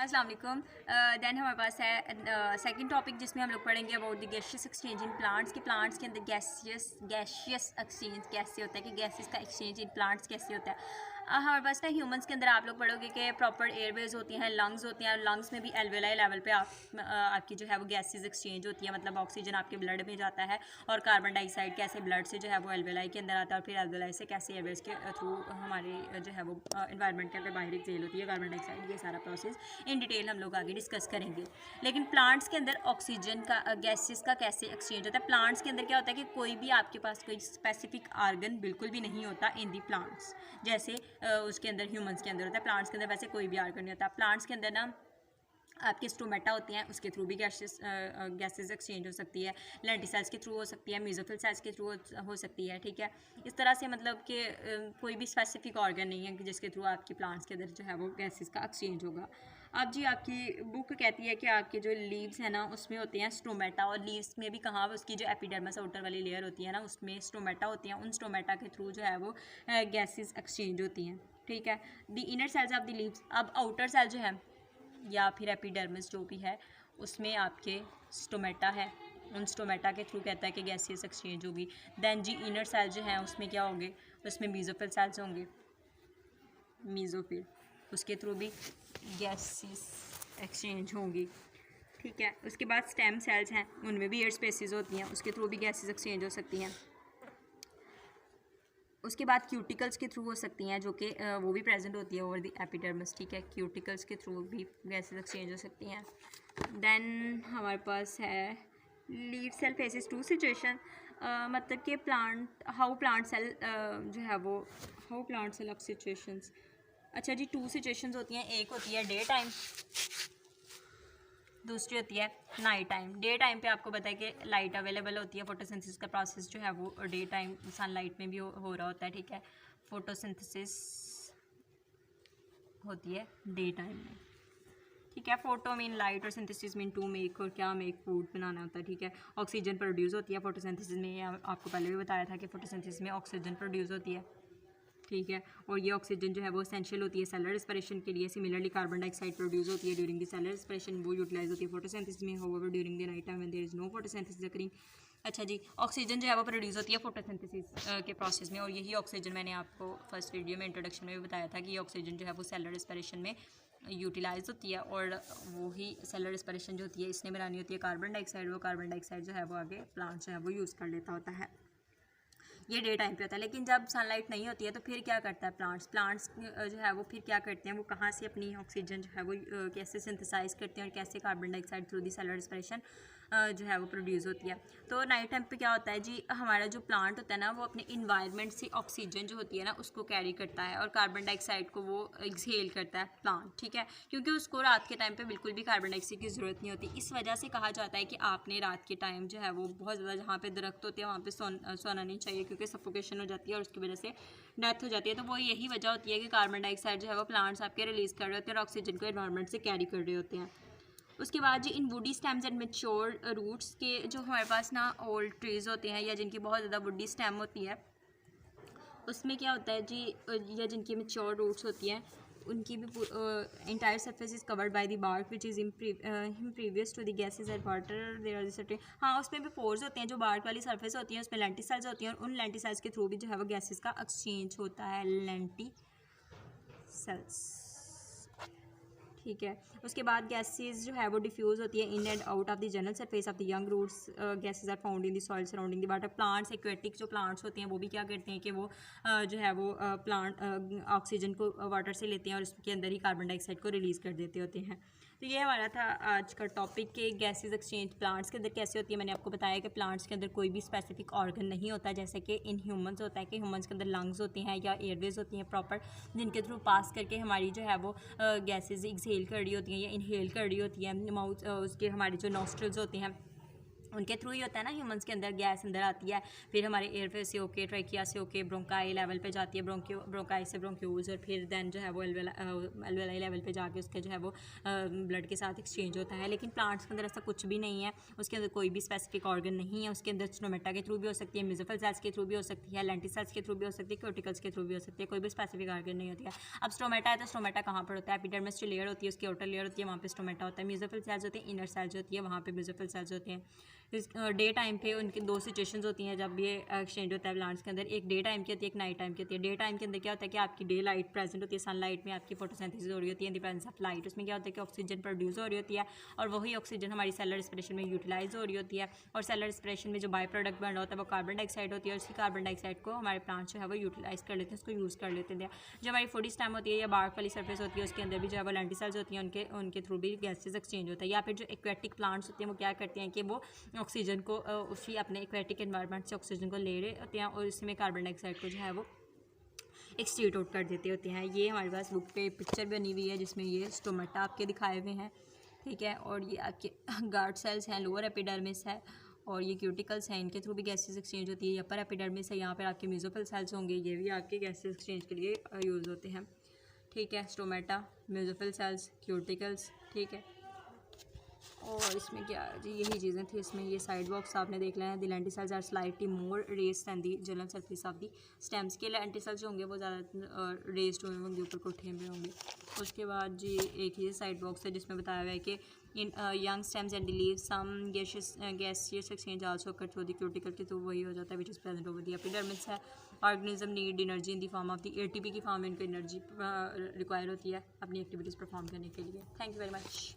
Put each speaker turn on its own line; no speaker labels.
अस्सलाम वालेकुम। दैन हमारे पास है सेकंड टॉपिक जिसमें हम लोग पढ़ेंगे about the gaseous exchange in plants के प्लांट्स के अंदर गैसियस एक्सचेंज कैसे होता है कि गैसेस का एक्सचेंज इन प्लांट्स कैसे होता है। हमारे पास ना ह्यूमंस के अंदर आप लोग पढ़ोगे कि प्रॉपर एयरवेज होती हैं, लंग्स होती हैं, और लंग्स में भी एल्वेलाई लेवल पे आपकी जो है वो गैसेस एक्सचेंज होती है, मतलब ऑक्सीजन आपके ब्लड में जाता है और कार्बन डाइऑक्साइड कैसे ब्लड से जो है वो एल्वेलाई के अंदर आता है और फिर एल्वेलाई से कैसे एयरवेज के थ्रू हमारे जो है वो इन्वायरमेंट के अंदर बाहर एक्सेल होती है कार्बन डाइऑक्साइड। ये सारा प्रोसेस इन डिटेल हम लोग आगे डिस्कस करेंगे। लेकिन प्लांट्स के अंदर ऑक्सीजन का गैसेस का कैसे एक्सचेंज होता है। प्लांट्स के अंदर क्या होता है कि कोई भी आपके पास कोई स्पेसिफिक आर्गन बिल्कुल भी नहीं होता इन दी प्लांट्स, जैसे उसके अंदर ह्यूमंस के अंदर होता है। प्लांट्स के अंदर वैसे कोई भी आर्गन नहीं होता। प्लांट्स के अंदर ना आपके स्टोमेटा होती हैं, उसके थ्रू भी गैसेस एक्सचेंज हो सकती है, लेंटिसेल्स के थ्रू हो सकती है, मेसोफिल सेल्स के थ्रू हो सकती है। ठीक है, इस तरह से मतलब कि कोई भी स्पेसिफिक ऑर्गन नहीं है जिसके थ्रू आपके प्लांट्स के अंदर जो है वो गैसेस का एक्सचेंज होगा। अब जी आपकी बुक कहती है कि आपके जो लीव्स हैं ना उसमें होते हैं स्टोमेटा, और लीव्स में भी कहाँ उसकी जो एपिडर्मिस आउटर वाली लेयर होती है ना उसमें स्टोमेटा होती हैं। उन स्टोमेटा के थ्रू जो है वो गैसेस एक्सचेंज होती हैं। ठीक है, the inner cells of the leaves. अब आउटर सेल जो है या फिर एपिडर्मिस जो भी है उसमें आपके स्टोमेटा है, उन स्टोमेटा के थ्रू कहता है कि गैसियस एक्सचेंज होगी। दैन जी इनर सेल जो है उसमें क्या होंगे, उसमें मीजोफिल सेल्स होंगे, मीजोफिल, उसके थ्रू भी गैसियस एक्सचेंज होंगी। ठीक है, उसके बाद स्टेम सेल्स हैं, उनमें भी एयर स्पेसिस होती हैं, उसके थ्रू भी गैसेस एक्सचेंज हो सकती हैं। उसके बाद क्यूटिकल्स के थ्रू हो सकती हैं जो कि वो भी प्रेजेंट होती है ओवर द एपिडर्मिस। ठीक है, क्यूटिकल्स के थ्रू भी गैसेस एक्सचेंज हो सकती हैं। देन हमारे पास है leaf cell faces two situation, मतलब कि हाउ प्लांट सेल जो है वो how plant cell of situations. अच्छा जी, टू सिचुएशंस होती हैं, एक होती है डे टाइम, दूसरी होती है नाइट टाइम। डे टाइम पे आपको पता है कि लाइट अवेलेबल होती है, फोटोसिंथेसिस का प्रोसेस जो है वो डे टाइम सनलाइट में भी हो रहा होता है। ठीक है, फोटोसिंथेसिस होती है डे टाइम में। ठीक है, फोटो मीन लाइट और सिंथेसिस मीन टू मेक, और क्या मेक फूड बनाना होता है। ठीक है, ऑक्सीजन प्रोड्यूस होती है फोटोसिंथेसिस में, आपको पहले भी बताया था कि फोटोसिंथेसिस में ऑक्सीजन प्रोड्यूस होती है। ठीक है, और ये ऑक्सीजन जो है वो एसेंशियल होती है सेलर रेस्पिरेशन के लिए। सिमिलरली कार्बन डाइऑक्साइड प्रोड्यूस होती है ड्यूरिंग द सेलर रेस्पिरेशन, वो यूटिलाइज होती है फोटोसिंथेसिस में। However during the night time when there is no photosynthesis occurring. अच्छा जी, ऑक्सीजन जो है वो प्रोड्यूस होती है फोटोसिंथेसिस के प्रोसेस में, और यही ऑक्सीजन मैंने आपको फर्स्ट वीडियो में इंट्रोडक्शन में भी बताया था कि ये ऑक्सीजन जो है वो सेलर रेस्पिरेशन में यूटिलाइज होती है, और वही सेलर रेस्पिरेशन जो होती है इसने बनानी होती है कार्बन डाइऑक्साइड, वो कार्बन डाइऑक्साइड जो है वो आगे प्लांट जो है वो यूज़ कर लेता होता है। ये डे टाइम पे होता है। लेकिन जब सनलाइट नहीं होती है तो फिर क्या करता है प्लांट्स जो है वो फिर क्या करते हैं, वो कहाँ से अपनी ऑक्सीजन जो है वो कैसे सिंथेसाइज करते हैं और कैसे carbon dioxide through the seller respiration जो है वो प्रोड्यूस होती है। तो नाइट टाइम पे क्या होता है जी, हमारा जो प्लांट होता है ना वो अपने इन्वायरमेंट से ऑक्सीजन जो होती है ना उसको कैरी करता है और कार्बन डाइऑक्साइड को वो एक्सहेल करता है प्लांट। ठीक है, क्योंकि उसको रात के टाइम पे बिल्कुल भी कार्बन डाइऑक्साइड की ज़रूरत नहीं होती। इस वजह से कहा जाता है कि आपने रात के टाइम जो है वो बहुत ज़्यादा जहाँ पे दरख्त होते हैं वहाँ पे सोना नहीं चाहिए, क्योंकि सफोकेशन हो जाती है और उसकी वजह से डेथ हो जाती है। तो वो यही वजह होती है कि कार्बन डाइऑक्साइड जो है वो प्लांट्स आपके रिलीज़ कर रहे होते हैं और ऑक्सीजन को एनवायरनमेंट से कैरी कर रहे होते हैं। उसके बाद जी in woody stems and mature roots के जो हमारे पास ना ओल्ड ट्रीज़ होते हैं या जिनकी बहुत ज़्यादा वुडी स्टेम होती है, उसमें क्या होता है जी, या जिनकी मेच्योर रूट्स होती हैं उनकी भी entire surface is covered by the bark which is impervious to the gases and water there are certain. हाँ, उसमें भी पोर्स होते हैं, जो बार्क वाली सरफेस होती हैं उसमें लेंटिसेल्स होती हैं, और उन लेंटिसेल्स के थ्रू भी जो है वो गैसेज का एक्सचेंज होता है, लेंटिसेल्स। ठीक है, उसके बाद गैसेज जो है वो डिफ्यूज़ होती है in and out of the general surface of the young roots. Gases are found in the soil surrounding the water. Plants aquatic जो प्लांट्स होते हैं वो भी क्या करते हैं कि वो जो है वो प्लांट ऑक्सीजन को वाटर से लेते हैं और उसके अंदर ही कार्बन डाइऑक्साइड को रिलीज़ कर देते होते हैं। तो ये हमारा था आज का टॉपिक कि गैसेज एक्सचेंज प्लांट्स के अंदर कैसे होती है। मैंने आपको बताया कि प्लांट्स के अंदर कोई भी स्पेसिफिक ऑर्गन नहीं होता, जैसे कि इन ह्यूमंस होता है कि ह्यूमंस के अंदर लंग्स होती हैं या एयरवेज होती हैं प्रॉपर, जिनके थ्रू पास करके हमारी जो है वो गैसेज एक्सहेल कर रही होती हैं या इनहेल कर रही होती हैं। माउथ उसके हमारे जो नॉस्ट्रल्स होते हैं उनके थ्रू ही होता है ना, ह्यूमंस के अंदर गैस अंदर आती है, फिर हमारे एयरफेस से होके, ट्रैकिया से होके ब्रोंकाई लेवल पे जाती है, ब्रोंकाई से ब्रोंक्यूल्स, और फिर देन जो है वो एल्वेलाई लेवल पे जाके उसके जो है वो ब्लड के साथ एक्सचेंज होता है। लेकिन प्लांट्स के अंदर ऐसा कुछ भी नहीं है, उसके अंदर कोई भी स्पेसिफिक ऑर्गन नहीं है। उसके अंदर स्टोमेटा के थ्रू भी हो सकती है, मेसोफिल सेल्स के थ्रू भी हो सकती है, लेंटिसेल्स के थ्रू भी हो सकती है, क्यूटिकल्स के थ्रू भी हो सकती है, कोई भी स्पेसिफिक ऑर्गन नहीं होती है। अब स्टोमेटा है तो स्टोमेटा कहाँ पर होता है? एपिडर्मिस जो लेयर होती है उसकी आउटर लेयर होती है, वहाँ पे स्टोमेटा होता है। मेसोफिल सेल्स होती है, इनर सेल्स होती है, वहाँ पे मेसोफिल सेल्स होते हैं। इस डे टाइम पे उनकी दो सिचुएशंस होती हैं जब ये एक्सचेंज होता है प्लांट्स के अंदर, एक डे टाइम की होती है, एक नाइट टाइम की होती है। डे टाइम के अंदर क्या होता है कि आपकी डे लाइट प्रेजेंट होती है, सनलाइट में आपकी फोटोसिंथेसिस हो रही होती है in the presence of light. उसमें क्या होता है कि ऑक्सीजन प्रोड्यूस हो रही होती है, और वही ऑक्सीजन हमारी सेलर रेस्पिरेशन में यूटिलाइज हो रही होती है, और सेलर रेस्पिरेशन में जो बाई प्रोडक्ट बन रहा होता है वो कार्बन डाइऑक्साइड होती है, और उसी कार्बन डाइऑक्साइड को हमारे प्लांट्स जो है वो यूटिलाइज कर लेते हैं, उसको यूज़ कर लेते हैं। जो हमारी फूडी स्टेम होती है या बार्क वाली सर्फेस होती है उसके अंदर भी जो है वो लेंटिसेल्स होती हैं, उनके थ्रू भी गैसेज एक्सचेंज होता है। या फिर जो एक्वेटिक प्लांट्स होते हैं वो क्या करते हैं कि वो ऑक्सीजन को उसी अपने एक्वेटिक एनवायरनमेंट से ऑक्सीजन को ले रहे होते हैं, और इसमें कार्बन डाइऑक्साइड को जो है वो एक्सट्रीट आउट कर देते होते हैं। ये हमारे पास बुक पे पिक्चर बनी हुई है जिसमें ये स्टोमेटा आपके दिखाए हुए हैं, ठीक है। और ये आपके गार्ड सेल्स हैं, लोअर एपिडर्मिस है, और ये क्यूटिकल्स हैं, इनके थ्रू भी गैसेस एक्सचेंज होती है। अपर एपिडर्मिस है, यहाँ पर आपके मेसोफिल सेल्स होंगे, ये भी आपके गैसेस एक्सचेंज के लिए यूज़ होते हैं, ठीक है। स्टोमेटा, मेसोफिल सेल्स, क्यूटिकल्स, ठीक है। और इसमें क्या जी यही चीज़ें थी। इसमें ये साइड बॉक्स आपने देख लेना है। The lenticels are slightly more raised than the general surface of the stems के लेंटिसेल्स जो होंगे वो ज़्यादा रेस्ड हुए होंगे, ऊपर को उठे हुए होंगे। उसके बाद जी एक ये साइड बॉक्स है जिसमें बताया हुआ है कि in young stems and leave some gaseous exchange also occur through the cuticle के, तो वही हो जाता है which is present over the epidermis है। Organism need energy in the form of the ATP की फॉर्म में इनको एनर्जी रिक्वायर होती है अपनी एक्टिविटीज़ परफॉर्म करने के लिए। Thank you very much.